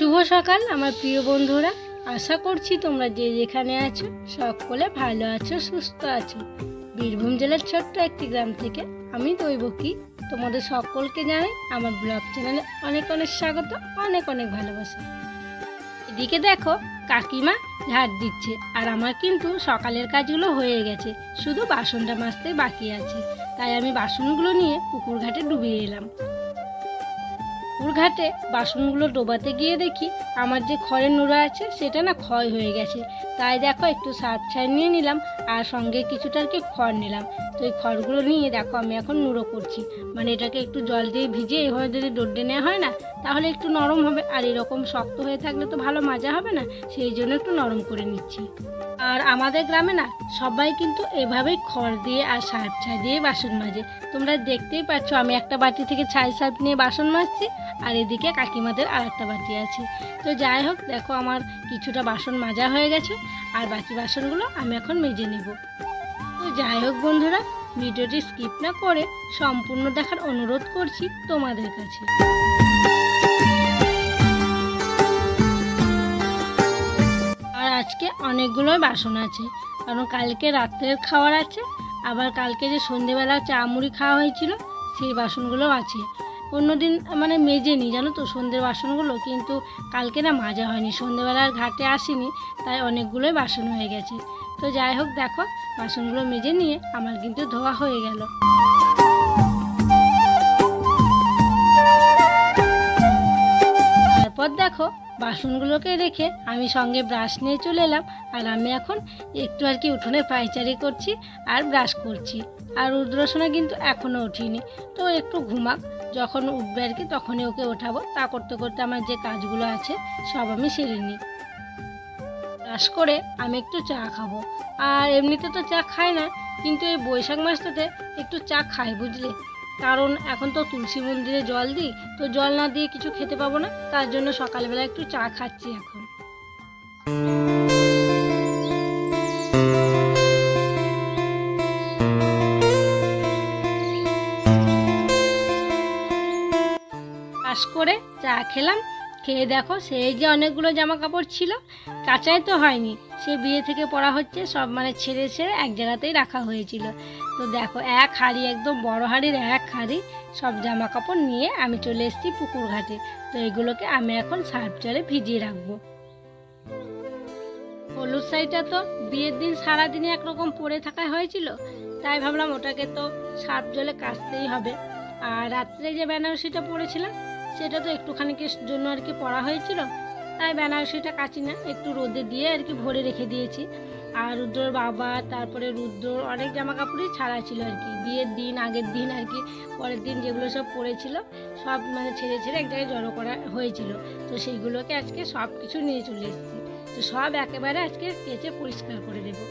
শুভ সকাল আমার প্রিয় বন্ধুরা, আশা করছি তোমরা যে যেখানে আছো সকলে ভালো আছো, সুস্থ আছো। বীরভূম জেলার ছোট্ট একটি গ্রাম থেকে আমি দৈবকী তোমাদের সকলকে জানাই আমার ব্লগ চ্যানেলে অনেক অনেক স্বাগত, অনেক অনেক ভালোবাসা। এদিকে দেখো কাকিমা ঝাড় দিচ্ছে, আর আমার কিন্তু সকালের কাজগুলো হয়ে গেছে, শুধু বাসনটা মাজতে বাকি আছে। তাই আমি বাসনগুলো নিয়ে পুকুর ঘাটে ডুবিয়ে এলাম। পুকুর ঘাটে বাসনগুলো ডোবাতে গিয়ে দেখি আমার যে খড়ের নুড়া আছে সেটা না ক্ষয় হয়ে গেছে। তাই দেখো একটু সার্ফ ছাই নিয়ে নিলাম আর সঙ্গে কিছুটা আর কি খড় নিলাম। তো এই খড়গুলো নিয়ে দেখো আমি এখন নুড়ো করছি, মানে এটাকে একটু জল দিয়ে ভিজিয়ে এভাবে যদি ডোড্ডে নেওয়া হয় না তাহলে একটু নরম হবে, আর এরকম শক্ত হয়ে থাকলে তো ভালো মাজা হবে না, সেই জন্য একটু নরম করে নিচ্ছি। আর আমাদের গ্রামে না সবাই কিন্তু এভাবেই খড় দিয়ে আর সার্ফ ছাই দিয়ে বাসন মাজে। তোমরা দেখতেই পাচ্ছ আমি একটা বাটি থেকে ছাই সার্ফ নিয়ে বাসন মাজছি, আর এদিকে কাকিমাদের আর একটা বাটি আছে। তো যাই হোক দেখো আমার কিছুটা বাসন মাজা হয়ে গেছে, আর বাকি বাসনগুলো আমি এখন মেজে নেব। তো যাই হোক বন্ধুরা, ভিডিওটি স্কিপ না করে সম্পূর্ণ দেখার অনুরোধ করছি তোমাদের কাছে। আর আজকে অনেকগুলোই বাসন আছে, কারণ কালকে রাত্রের খাওয়ার আছে, আবার কালকে যে সন্ধেবেলা চা মুড়ি খাওয়া হয়েছিল সেই বাসনগুলোও আছে। অন্যদিন মানে মেজে নিই জানো তো সন্ধ্যের বাসনগুলো, কিন্তু কালকে না মাজা হয়নি, সন্ধ্যেবেলার ঘাটে আসিনি, তাই অনেকগুলোই বাসন হয়ে গেছে। তো যাই হোক দেখো বাসনগুলো মেজে নিয়ে আমার কিন্তু ধোয়া হয়ে গেল। তারপর দেখো বাসনগুলোকে রেখে আমি সঙ্গে ব্রাশ নিয়ে চলে এলাম, আর আমি এখন একটু আর কি উঠোনে পায়চারি করছি আর ব্রাশ করছি। আর রুদ্রসোনা কিন্তু এখনও উঠিনি, তো একটু ঘুমাক, যখন উঠবে আর কি তখনই ওকে ওঠাবো। তা করতে করতে আমার যে কাজগুলো আছে সব আমি সেরে নিই। ব্রাশ করে আমি একটু চা খাবো, আর এমনিতে তো চা খাই না, কিন্তু এই বৈশাখ মাসটাতে একটু চা খাই বুঝলে, কারণ এখন তো তুলসী মন্দিরে জল দিই, তো জল না দিয়ে কিছু খেতে পাবো না, তার জন্য সকালবেলা একটু চা খাচ্ছি এখন। ব্রাশ করে চা খেলাম, খেয়ে দেখো সেই যে অনেকগুলো জামা কাপড় ছিল, কাচাই তো হয়নি, সে বিয়ে থেকে পরা হচ্ছে সব, মানে ছেড়ে ছেড়ে এক জায়গাতেই রাখা হয়েছিল। তো দেখো এক হাঁড়ি, একদম বড় হাঁড়ির এক হাঁড়ি সব জামা কাপড় নিয়ে আমি চলে এসেছি পুকুর ঘাটে। তো এগুলোকে আমি এখন সার্ফ জলে ভিজিয়ে রাখবো। হলুদ শাড়িটা তো বিয়ের দিন সারাদিনই একরকম পরে থাকা হয়েছিল, তাই ভাবলাম ওটাকে তো সার্ফ জলে কাচতেই হবে। আর রাত্রে যে বেনারসিটা পরেছিলাম সেটা তো একটুখানিকের জন্য আর কি পরা হয়েছিল, তাই বেনারসিটা কাচি না, একটু রোদে দিয়ে আর কি ভরে রেখে দিয়েছি। আর রুদ্রর বাবা, তারপরে রুদ্রর অনেক জামা কাপড়ই ছাড়া ছিল আর কি, বিয়ের দিন আগের দিন আর কি পরের দিন যেগুলো সব পরেছিল সব মানে ছেড়ে ছেড়ে এক জায়গায় জড়ো করা হয়েছিল। তো সেইগুলোকে আজকে সব কিছু নিয়ে চলে এসেছি, তো সব একেবারে আজকে কেচে পরিষ্কার করে দেবো।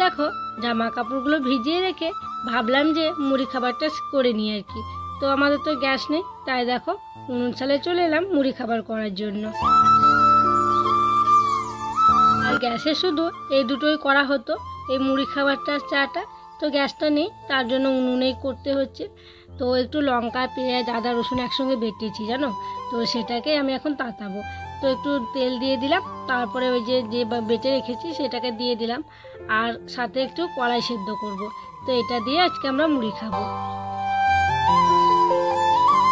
দেখো জামা কাপড়গুলো ভিজিয়ে রেখে ভাবলাম যে মুড়ি খাবারটা করে নিই আর কি। তো আমাদের তো গ্যাস নেই, তাই দেখো উনুন চালে চলে এলাম মুড়ি খাবার করার জন্য। আর গ্যাসে শুধু এই দুটোই করা হতো, এই মুড়ি খাবারটা চাটা, তো গ্যাসটা নেই, তার জন্য উনুনেই করতে হচ্ছে। তো একটু লঙ্কা পেঁয়াজ আদা রসুন একসঙ্গে বেটেছি জানো, তো সেটাকে আমি এখন তাতাবো। তো একটু তেল দিয়ে দিলাম, তারপরে ওই যে বেটে রেখেছি সেটাকে দিয়ে দিলাম, আর সাথে একটু কড়াই সেদ্ধ করব। তো এটা দিয়ে আজকে আমরা মুড়ি খাবো।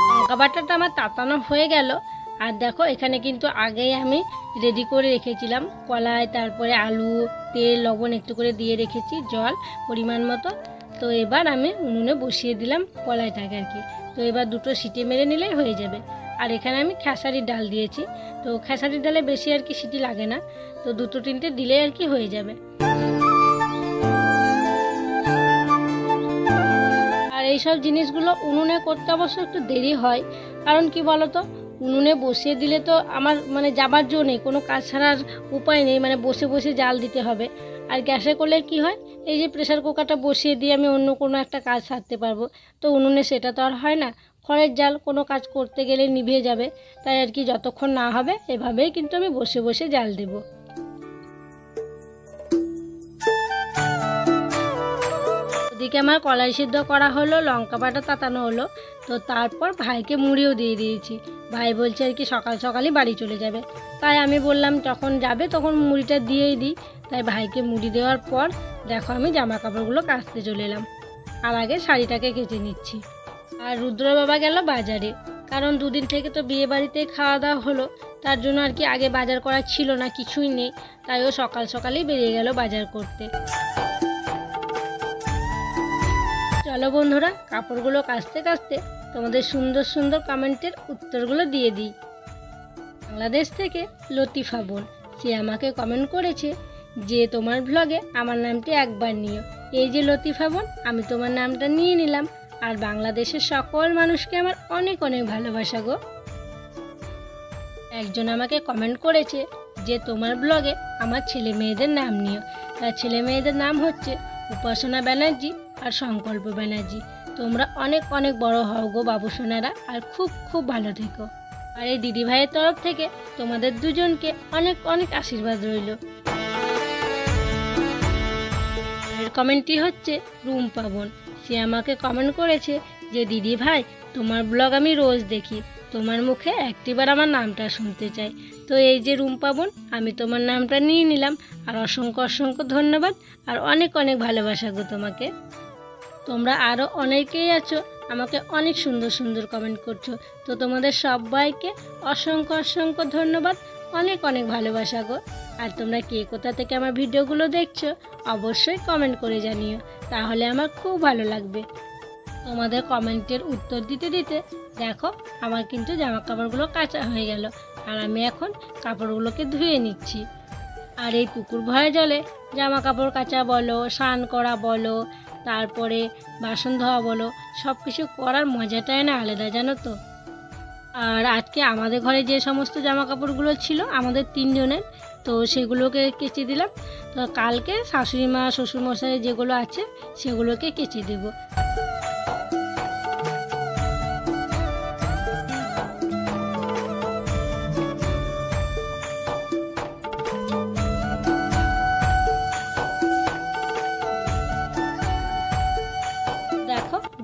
লঙ্কা বাটাটা আমার তাতানো হয়ে গেল, আর দেখো এখানে কিন্তু আগেই আমি রেডি করে রেখেছিলাম কলাই, তারপরে আলু, তেল লবণ একটু করে দিয়ে রেখেছি, জল পরিমাণ মতো। তো এবার আমি উনুনে বসিয়ে দিলাম কলাইটাকে আর কি। তো এবার দুটো সিটি মেরে নিলেই হয়ে যাবে। আর এখানে আমি খেসারির ডাল দিয়েছি, তো খেসারির ডালে বেশি আর কি সিটি লাগে না, তো দুটো তিনটে দিলেই আর কি হয়ে যাবে। আর এইসব জিনিসগুলো উনুনে করতে অবশ্য একটু দেরি হয়, কারণ কি বলতো উনুনে বসিয়ে দিলে তো আমার মানে যাবার জো নেই, কোনো কাজ ছাড়ার উপায় নেই, মানে বসে বসে জাল দিতে হবে। আর গ্যাসে করলে কি হয়, এই যে প্রেসার কুকারটা বসিয়ে দিয়ে আমি অন্য কোনো একটা কাজ সারতে পারবো, তো উনুনে সেটা তো আর হয় না, খড়ের জাল কোনো কাজ করতে গেলে নিভে যাবে, তাই আর কি যতক্ষণ না হবে এভাবেই কিন্তু আমি বসে বসে জাল দেব। এদিকে আমার কলাই সিদ্ধ করা হলো, লঙ্কা বাটা তাতানো হলো। তো তারপর ভাইকে মুড়িও দিয়ে দিয়েছি। ভাই বলছে আর কি সকাল সকালই বাড়ি চলে যাবে, তাই আমি বললাম যখন যাবে তখন মুড়িটা দিয়েই দিই। তাই ভাইকে মুড়ি দেওয়ার পর দেখো আমি জামা কাপড়গুলো কাচতে চলে এলাম। আর আগে শাড়িটাকে কেচে নিচ্ছি। আর রুদ্র বাবা গেল বাজারে, কারণ দুদিন থেকে তো বিয়ে বাড়িতে খাওয়া দাওয়া হলো, তার জন্য আর কি আগে বাজার করা ছিল না, কিছুই নেই। তাই ও সকাল সকালেই বেরিয়ে গেল বাজার করতে। চলো বন্ধুরা, কাপড়গুলো কাচতে কাচতে তোমাদের সুন্দর সুন্দর কমেন্টের উত্তরগুলো দিয়ে দিই। বাংলাদেশ থেকে লতিফা বোন, সে আমাকে কমেন্ট করেছে যে তোমার ব্লগে আমার নামটি একবার নিও। এই যে লতিফা বোন, আমি তোমার নামটা নিয়ে নিলাম। আর বাংলাদেশের সকল মানুষকে আমার অনেক অনেক ভালোবাসা গো। একজন আমাকে কমেন্ট করেছে যে তোমার ব্লগে আমার ছেলে মেয়েদের নাম নিও। তার ছেলে মেয়েদের নাম হচ্ছে উপাসনা ব্যানার্জি আর সংকল্প ব্যানার্জি। তোমরা অনেক অনেক বড় হও গো বাবু সোনারা, আর খুব খুব ভালো থেকো। আর এই দিদি ভাইয়ের তরফ থেকে তোমাদের দুজনকে অনেক অনেক আশীর্বাদ রইল। এর কমেন্টটি হচ্ছে রুম্পা বোন, সে আমাকে কমেন্ট করেছে যে দিদি ভাই তোমার ব্লগ আমি রোজ দেখি, তোমার মুখে একটিবার আমার নামটা শুনতে চাই। তো এই যে রুম্পা বোন, আমি তোমার নামটা নিয়ে নিলাম। আর অসংখ্য অসংখ্য ধন্যবাদ আর অনেক অনেক ভালোবাসা গো তোমাকে। তোমরা আরও অনেকেই আছো, আমাকে অনেক সুন্দর সুন্দর কমেন্ট করছো। তো তোমাদের সবাইকে অসংখ্য অসংখ্য ধন্যবাদ, অনেক অনেক ভালোবাসা গো। আর তোমরা কে কোথা থেকে আমার ভিডিওগুলো দেখছো অবশ্যই কমেন্ট করে জানিও, তাহলে আমার খুব ভালো লাগবে। তোমাদের কমেন্টের উত্তর দিতে দিতে দেখো আমার কিন্তু জামা কাপড়গুলো কাচা হয়ে গেল। আর আমি এখন কাপড়গুলোকে ধুয়ে নিচ্ছি। আর এই পুকুর ভরা জলে জামা কাপড় কাচা বলো, স্নান করা বলো, তারপরে বাসন ধোয়া বলো, সব কিছু করার মজাটাই না আলাদা, জানো তো। আর আজকে আমাদের ঘরে যে সমস্ত জামা কাপড়গুলো ছিল আমাদের তিনজনের, তো সেগুলোকে কেচে দিলাম। তো কালকে শাশুড়ি মা শ্বশুরমশাই যেগুলো আছে সেগুলোকে কেচে দেবো।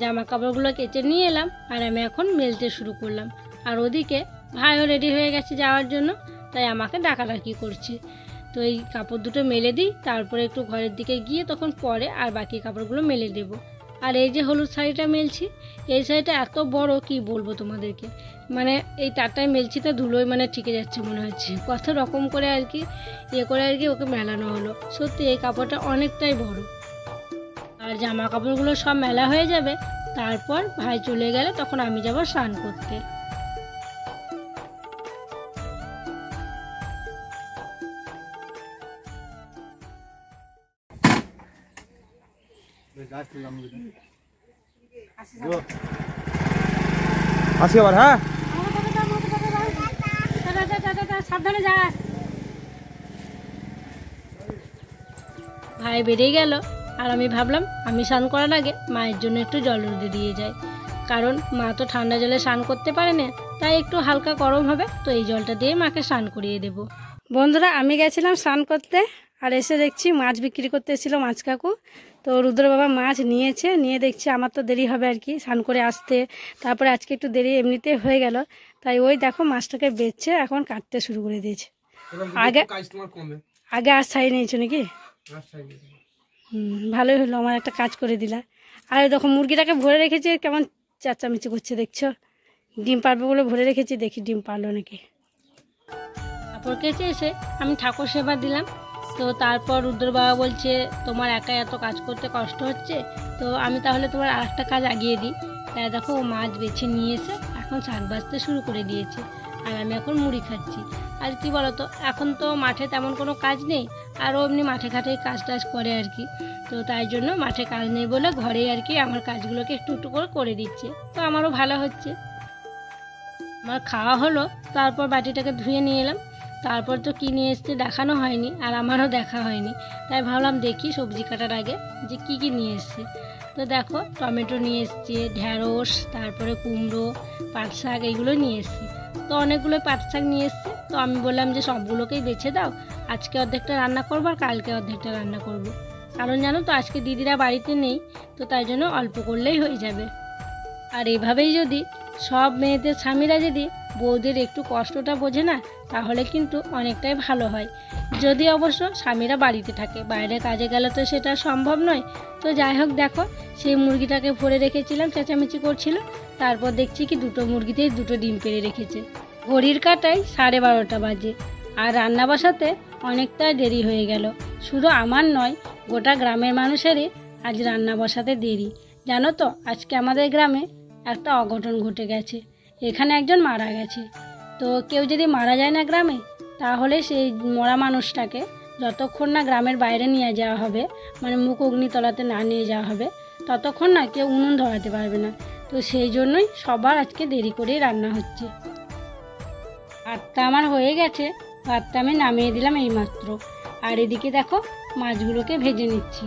জামা কাপড়গুলো কেচে নিয়ে এলাম আর আমি এখন মেলতে শুরু করলাম। আর ওদিকে ভাইও রেডি হয়ে গেছে যাওয়ার জন্য, তাই আমাকে ডাকাডাকি করছে। তো এই কাপড় দুটো মেলে দিই, তারপরে একটু ঘরের দিকে গিয়ে তখন পরে আর বাকি কাপড়গুলো মেলে দেব। আর এই যে হলুদ শাড়িটা মেলছি, এই শাড়িটা এত বড় কি বলবো তোমাদেরকে, মানে এই তারটায় মেলছি তো ধুলোয় মানে টিকে যাচ্ছে মনে হচ্ছে, কত রকম করে আর কি করে আর কি ওকে মেলানো হলো। সত্যি এই কাপড়টা অনেকটাই বড়। আর জামা কাপড়গুলো সব মেলা হয়ে যাবে, তারপর ভাই চলে গেলে তখন আমি যাব স্নান করতে। আসি আবার, হ্যাঁ সাবধানে যাস। ভাই বেরিয়ে গেল আর আমি ভাবলাম আমি স্নান করার আগে মায়ের জন্য একটু জল রোদে দিয়ে যাই, কারণ মা তো ঠান্ডা জলে স্নান করতে পারে না, তাই একটু হালকা গরম হবে, তো এই জলটা দিয়ে মাকে স্নান করিয়ে দেব। বন্ধুরা, আমি গেছিলাম স্নান করতে আর এসে দেখছি মাছ বিক্রি করতে এসেছিল মাছ কাকু। তো রুদ্র বাবা মাছ নিয়েছে, নিয়ে দেখছি আমার তো দেরি হবে আর কি স্নান করে আসতে, তারপরে আজকে একটু দেরি এমনিতে হয়ে গেল, তাই ওই দেখো মাছটাকে বেচছে, এখন কাটতে শুরু করে দিয়েছে। আগে আজ ছাই নিয়েছো নাকি? ভালোই হলো, আমার একটা কাজ করে দিলা। আর দেখো মুরগিটাকে ভরে রেখেছি, কেমন চেঁচামেচি করছে দেখছো, ডিম পারবে বলে ভরে রেখেছি, দেখি ডিম পারলো নাকি। তারপর কেচে এসে আমি ঠাকুর সেবা দিলাম। তো তারপর রুদ্র বাবা বলছে তোমার একা এত কাজ করতে কষ্ট হচ্ছে, তো আমি তাহলে তোমার আর একটা কাজ আগিয়ে দিই। তাই দেখো ও মাছ বেছে নিয়ে এসে এখন শাক বাছতে শুরু করে দিয়েছে, আর আমি এখন মুড়ি খাচ্ছি। আর কি বলতো, এখন তো মাঠে তেমন কোনো কাজ নেই, আর ও এমনি মাঠে ঘাটেই কাজ টাজ করে আর কি, তো তাই জন্য মাঠে কাজ নেই বলে ঘরেই আর কি আমার কাজগুলোকে একটু একটু করে দিচ্ছে, তো আমারও ভালো হচ্ছে। আমার খাওয়া হলো, তারপর বাটিটাকে ধুয়ে নিয়ে এলাম। তারপর তো কী নিয়ে এসছে দেখানো হয়নি, আর আমারও দেখা হয়নি, তাই ভাবলাম দেখি সবজি কাটার আগে যে কী কী নিয়ে এসছে। তো দেখো টমেটো নিয়ে এসছে, ঢ্যাঁড়স, তারপরে কুমড়ো, পাট শাক, এইগুলো নিয়ে এসছি। তো অনেকগুলো পাট শাক নিয়ে এসছে, তো আমি বললাম যে সবগুলোকেই বেছে দাও, আজকে অর্ধেকটা রান্না করবো আর কালকে অর্ধেকটা রান্না করব। কারণ জানো তো আজকে দিদিরা বাড়িতে নেই, তো তাই জন্য অল্প করলেই হয়ে যাবে। আর এভাবেই যদি সব মেয়েদের স্বামীরা যদি বউদের একটু কষ্টটা বোঝে না, তাহলে কিন্তু অনেকটাই ভালো হয়। যদি অবশ্য স্বামীরা বাড়িতে থাকে, বাইরে কাজে গেলে তো সেটা সম্ভব নয়। তো যাই হোক, দেখো সেই মুরগিটাকে ভরে রেখেছিলাম, চেঁচামেচি করছিল, তারপর দেখছি কি দুটো মুরগিতেই দুটো ডিম পেড়ে রেখেছে। ঘড়ির কাঁটায় 12:30 বাজে, আর রান্না বসাতে অনেকটা দেরি হয়ে গেল। শুধু আমার নয়, গোটা গ্রামের মানুষেরই আজ রান্না বসাতে দেরি। জানো তো আজকে আমাদের গ্রামে একটা অঘটন ঘটে গেছে। এখানে একজন মারা গেছে। তো কেউ যদি মারা যায় না গ্রামে, তাহলে সেই মরা মানুষটাকে যতক্ষণ না গ্রামের বাইরে নিয়ে যাওয়া হবে, মানে মুখ অগ্নিতলাতে না নিয়ে যাওয়া হবে, ততক্ষণ না কেউ উনুন ধরাতে পারবে না। তো সেই জন্যই সবার আজকে দেরি করেই রান্না হচ্ছে। ভাতটা আমার হয়ে গেছে, ভাতটা আমি নামিয়ে দিলাম এইমাত্র। আর এদিকে দেখো মাছগুলোকে ভেজে নিচ্ছি।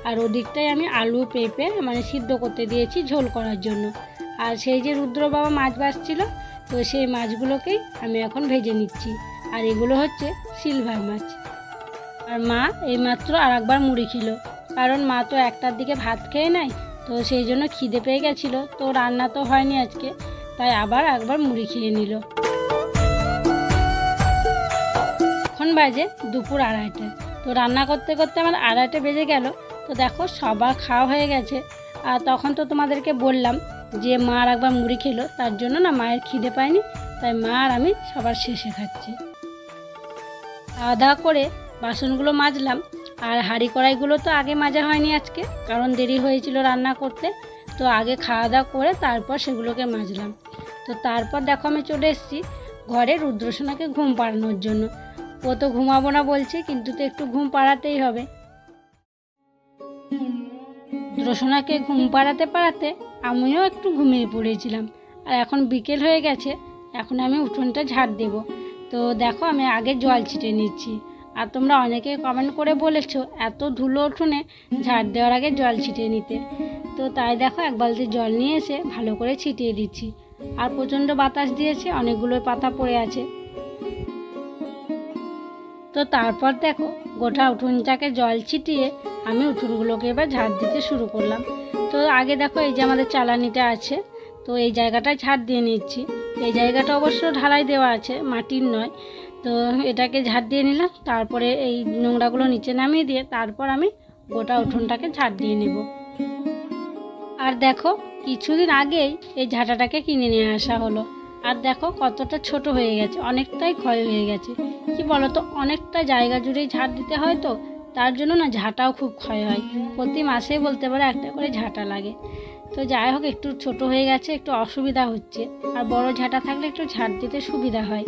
আর ওদিকটায় আমি আলু পেঁপে মানে সিদ্ধ করতে দিয়েছি ঝোল করার জন্য। আর সেই যে রুদ্র বাবা মাছ ভাজছিল, তো সেই মাছগুলোকেই আমি এখন ভেজে নিচ্ছি। আর এগুলো হচ্ছে সিলভার মাছ। আর মা এইমাত্র আর একবার মুড়ি খেলো, কারণ মা তো 1টার দিকে ভাত খেয়ে নেয়, তো সেই জন্য খিদে পেয়ে গেছিলো। তো রান্না তো হয়নি আজকে, তাই আবার একবার মুড়ি খেয়ে নিল। এখন বাজে দুপুর 2:30। তো রান্না করতে করতে আমার 2:30 বেজে গেল। তো দেখো সবার খাওয়া হয়ে গেছে। আর তখন তো তোমাদেরকে বললাম যে মা আর একবার মুড়ি খেলো, তার জন্য না মায়ের খিদে পায়নি, তাই মা আর আমি সবার শেষে খাচ্ছি। খাওয়া দাওয়া করে বাসনগুলো মাজলাম। আর হাঁড়ি কড়াইগুলো তো আগে মাজা হয়নি আজকে, কারণ দেরি হয়েছিল রান্না করতে। তো আগে খাওয়া দাওয়া করে তারপর সেগুলোকে মাজলাম। তো তারপর দেখো আমি চলে এসেছি ঘরে রুদ্রসোনাকে ঘুম পাড়ানোর জন্য। ও তো ঘুমাবো না বলছে, কিন্তু তো একটু ঘুম পাড়াতেই হবে। রুদ্রসোনাকে ঘুম পাড়াতে পাড়াতে আমিও একটু ঘুমিয়ে পড়েছিলাম। আর এখন বিকেল হয়ে গেছে, এখন আমি উঠোনটা ঝাড় দেব। তো দেখো আমি আগে জল ছিটিয়ে নিচ্ছি। আর তোমরা অনেকে কমেন্ট করে বলেছো এত ধুলো উঠোনে ঝাড় দেওয়ার আগে জল ছিটিয়ে নিতে। তো তাই দেখো 1 বালতি জল নিয়ে এসে ভালো করে ছিটিয়ে দিচ্ছি। আর প্রচণ্ড বাতাস দিয়েছে, অনেকগুলো পাতা পড়ে আছে। তো তারপর দেখো গোটা উঠোনটাকে জল ছিটিয়ে আমি উঠোনগুলোকে এবার ঝাড় দিতে শুরু করলাম। তো আগে দেখো এই যে আমাদের চালানিটা আছে, তো এই জায়গাটায় ঝাড় দিয়ে নিচ্ছি। এই জায়গাটা অবশ্য ঢালাই দেওয়া আছে, মাটির নয়। তো এটাকে ঝাড় দিয়ে নিলাম, তারপরে এই নোংরাগুলো নিচে নামিয়ে দিয়ে তারপর আমি গোটা উঠোনটাকে ঝাড় দিয়ে নেব। আর দেখো কিছুদিন আগেই এই ঝাঁটাটাকে কিনে নিয়ে আসা হলো। আর দেখো কতটা ছোট হয়ে গেছে, অনেকটাই ক্ষয় হয়ে গেছে। কি বলো তো, অনেকটা জায়গা জুড়েই ঝাঁট দিতে হয়, তো তার জন্য না ঝাঁটাও খুব ক্ষয় হয়। প্রতি মাসে বলতে পারে একটা করে ঝাঁটা লাগে। তো যাই হোক, একটু ছোট হয়ে গেছে, একটু অসুবিধা হচ্ছে। আর বড় ঝাঁটা থাকলে একটু ঝাঁট দিতে সুবিধা হয়।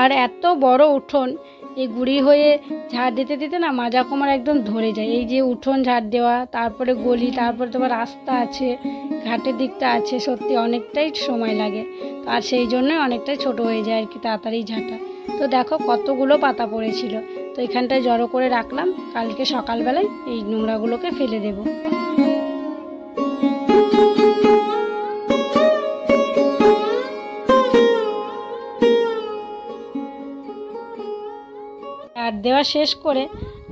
আর এত বড় উঠোন, এই গুঁড়ি হয়ে ঝাড় দিতে দিতে না মাজা কোমর একদম ধরে যায়। এই যে উঠোন ঝাড় দেওয়া, তারপরে গলি, তারপরে তোমার রাস্তা আছে, ঘাটের দিকটা আছে, সত্যি অনেকটাই সময় লাগে। আর সেই জন্যই অনেকটাই ছোট হয়ে যায় আর কি তাড়াতাড়ি ঝাঁটা। তো দেখো কতগুলো পাতা পড়েছিল, তো এখানটায় জড়ো করে রাখলাম, কালকে সকালবেলায় এই নোংরাগুলোকে ফেলে দেব। ঝাড় দেওয়া শেষ করে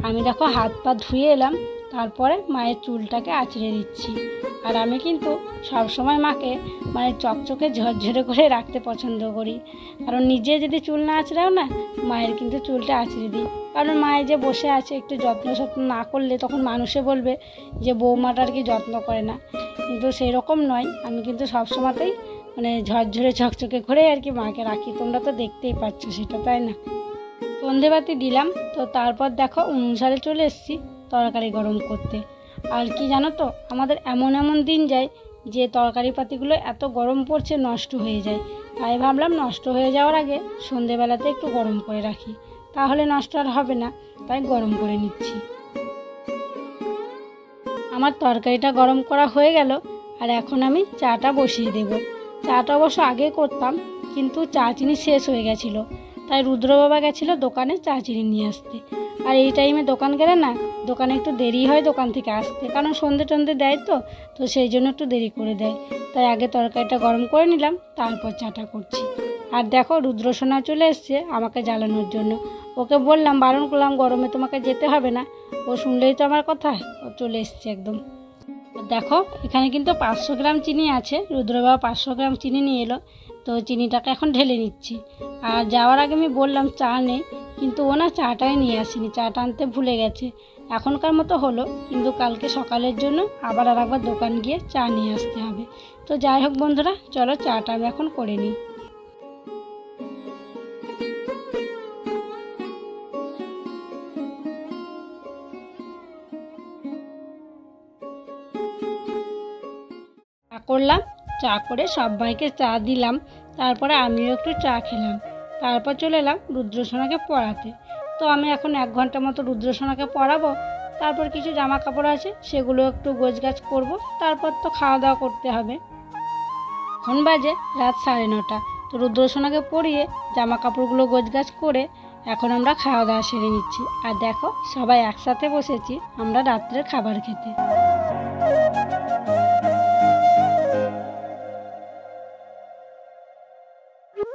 আমি দেখো হাত পা ধুয়ে এলাম, তারপরে মায়ের চুলটাকে আঁচড়ে দিচ্ছি। আর আমি কিন্তু সবসময় মাকে মানে চকচকে ঝরঝরে করে রাখতে পছন্দ করি, কারণ নিজে যদি চুল না আঁচড়াও না, মায়ের কিন্তু চুলটা আঁচড়ে দিই। কারণ মায়ের যে বসে আছে, একটু যত্ন না করলে তখন মানুষে বলবে যে বৌমাটার কি যত্ন করে না, কিন্তু সেই রকম নয়। আমি কিন্তু সবসময়তেই মানে ঝরঝরে চকচকে করে আর কি মাকে রাখি। তোমরা তো দেখতেই পাচ্ছ সেটা, তাই না? সন্ধেবাতি দিলাম, তো তারপর দেখো অনুসারে চলে এসেছি তরকারি গরম করতে। আর কি জানো তো, আমাদের এমন এমন দিন যায় যে তরকারি পাতিগুলো এত গরম পড়ছে নষ্ট হয়ে যায়। তাই ভাবলাম নষ্ট হয়ে যাওয়ার আগে সন্ধেবেলাতে একটু গরম করে রাখি, তাহলে নষ্ট আর হবে না। তাই গরম করে নিচ্ছি। আমার তরকারিটা গরম করা হয়ে গেল, আর এখন আমি চাটা বসিয়ে দেব। চাটা অবশ্য আগে করতাম, কিন্তু চা চিনি শেষ হয়ে গেছিলো, তাই রুদ্র বাবা গেছিলো দোকানে চা চিনি নিয়ে আসতে। আর এই টাইমে দোকান গেলে না, দোকানে একটু দেরি হয় দোকান থেকে আসতে, কারণ সন্ধে টন্ধে দেয়, তো সেই জন্য একটু দেরি করে দেয়। তাই আগে তরকারিটা গরম করে নিলাম, তারপর চাটা করছি। আর দেখো রুদ্রসোনা চলে এসছে আমাকে জ্বালানোর জন্য। ওকে বললাম, বারণ করলাম গরমে তোমাকে যেতে হবে না। ও শুনলেই তো আমার কথা, ও চলে এসছে একদম। দেখো এখানে কিন্তু 500 গ্রাম চিনি আছে, রুদ্রবাবা 500 গ্রাম চিনি নিয়ে এলো। তো চিনিটাকে এখন ঢেলে নিচ্ছি। আর যাওয়ার আগে আমি বললাম চা নেই, কিন্তু ও না চাটাই নিয়ে আসেনি, চাটা আনতে ভুলে গেছে। এখনকার মতো হলো, কিন্তু কালকে সকালের জন্য আবার আর একবার দোকান গিয়ে চা নিয়ে আসতে হবে। তো যাই হোক বন্ধুরা, চলো চাটা আমি এখন করে নিই। চা করলাম, চা করে সবাইকে চা দিলাম, তারপরে আমিও একটু চা খেলাম। তারপর চলে এলাম রুদ্রসোনাকে পড়াতে। তো আমি এখন 1 ঘন্টা মতো রুদ্রসোনাকে পড়াবো। তারপর কিছু জামা কাপড় আছে, সেগুলো একটু গোছগাছ করব। তারপর তো খাওয়া দাওয়া করতে হবে। এখন বাজে রাত 9:30। তো রুদ্রসোনাকে পরিয়ে জামা কাপড়গুলো গোছগাছ করে এখন আমরা খাওয়া দাওয়া সেরে নিচ্ছি। আর দেখো সবাই একসাথে বসেছি আমরা রাত্রের খাবার খেতে।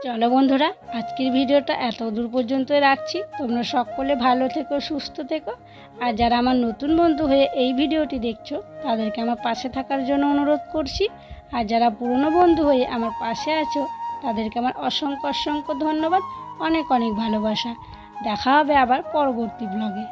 চলো বন্ধুরা, আজকের ভিডিওটা এত দূর পর্যন্তই রাখছি। তোমরা সকলে ভালো থেকো, সুস্থ থেকো। আর যারা আমার নতুন বন্ধু হয়ে এই ভিডিওটি দেখছো, তাদেরকে আমার পাশে থাকার জন্য অনুরোধ করছি। আর যারা পুরনো বন্ধু হয়ে আমার পাশে আছো, তাদেরকে আমার অসংখ্য অসংখ্য ধন্যবাদ, অনেক অনেক ভালোবাসা। দেখা হবে আবার পরবর্তী ব্লগে।